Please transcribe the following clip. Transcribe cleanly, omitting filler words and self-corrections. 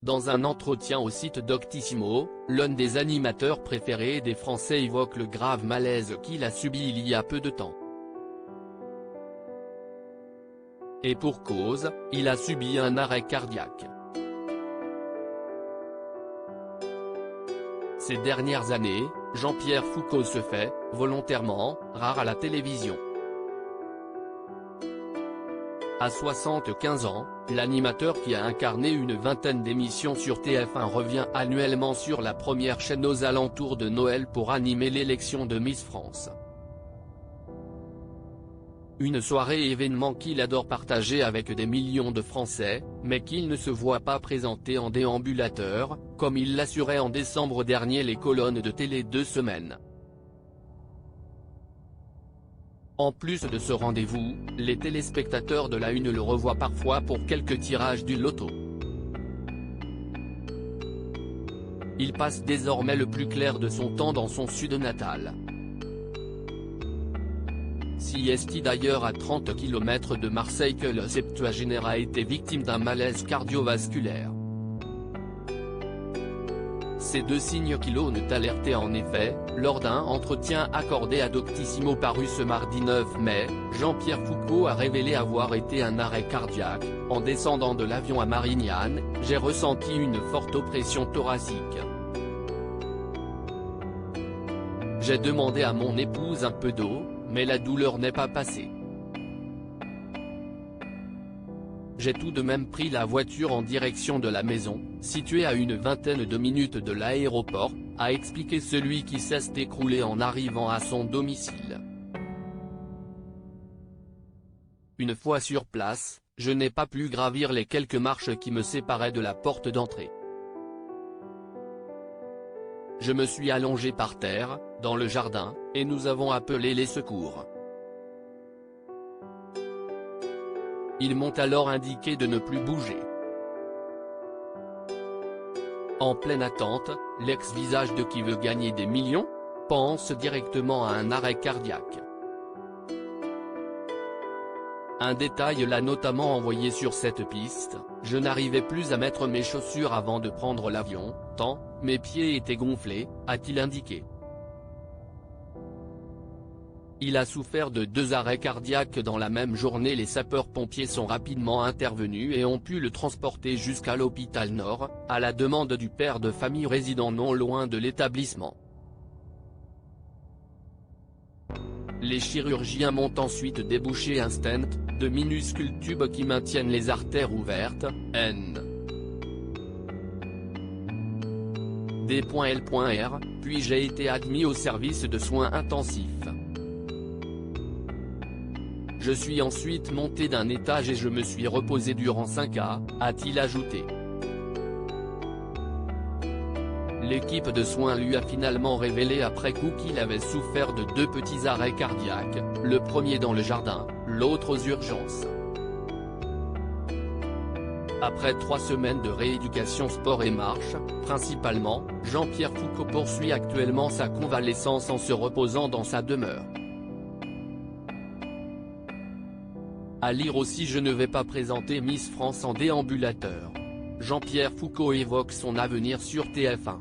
Dans un entretien au site Doctissimo, l'un des animateurs préférés des Français évoque le grave malaise qu'il a subi il y a peu de temps. Et pour cause, il a subi un arrêt cardiaque. Ces dernières années, Jean-Pierre Foucault se fait, volontairement, rare à la télévision. À 75 ans, l'animateur qui a incarné une vingtaine d'émissions sur TF1 revient annuellement sur la première chaîne aux alentours de Noël pour animer l'élection de Miss France. Une soirée événement qu'il adore partager avec des millions de Français, mais qu'il ne se voit pas présenter en déambulateur, comme il l'assurait en décembre dernier les colonnes de Télé 2 Semaines. En plus de ce rendez-vous, les téléspectateurs de la Une le revoient parfois pour quelques tirages du loto. Il passe désormais le plus clair de son temps dans son sud natal. Si est d'ailleurs à 30 km de Marseille que le septuagénaire a été victime d'un malaise cardiovasculaire. Ces deux signes qui l'ont alerté en effet, lors d'un entretien accordé à Doctissimo paru ce mardi 9 mai, Jean-Pierre Foucault a révélé avoir été un arrêt cardiaque. En descendant de l'avion à Marignane, j'ai ressenti une forte oppression thoracique. J'ai demandé à mon épouse un peu d'eau, mais la douleur n'est pas passée. J'ai tout de même pris la voiture en direction de la maison, située à une vingtaine de minutes de l'aéroport, a expliqué celui qui s'est écroulé en arrivant à son domicile. Une fois sur place, je n'ai pas pu gravir les quelques marches qui me séparaient de la porte d'entrée. Je me suis allongé par terre, dans le jardin, et nous avons appelé les secours. Ils m'ont alors indiqué de ne plus bouger. En pleine attente, l'ex-visage de qui veut gagner des millions pense directement à un arrêt cardiaque. Un détail l'a notamment envoyé sur cette piste: je n'arrivais plus à mettre mes chaussures avant de prendre l'avion, tant mes pieds étaient gonflés, a-t-il indiqué. Il a souffert de 2 arrêts cardiaques dans la même journée. Les sapeurs-pompiers sont rapidement intervenus et ont pu le transporter jusqu'à l'hôpital Nord, à la demande du père de famille résidant non loin de l'établissement. Les chirurgiens m'ont ensuite débouché un stent, de minuscules tubes qui maintiennent les artères ouvertes, D.L.R, puis j'ai été admis au service de soins intensifs. Je suis ensuite monté d'un étage et je me suis reposé durant 5 heures, a-t-il ajouté. L'équipe de soins lui a finalement révélé après coup qu'il avait souffert de 2 petits arrêts cardiaques, le premier dans le jardin, l'autre aux urgences. Après 3 semaines de rééducation sport et marche, principalement, Jean-Pierre Foucault poursuit actuellement sa convalescence en se reposant dans sa demeure. À lire aussi: je ne vais pas présenter Miss France en déambulateur. Jean-Pierre Foucault évoque son avenir sur TF1.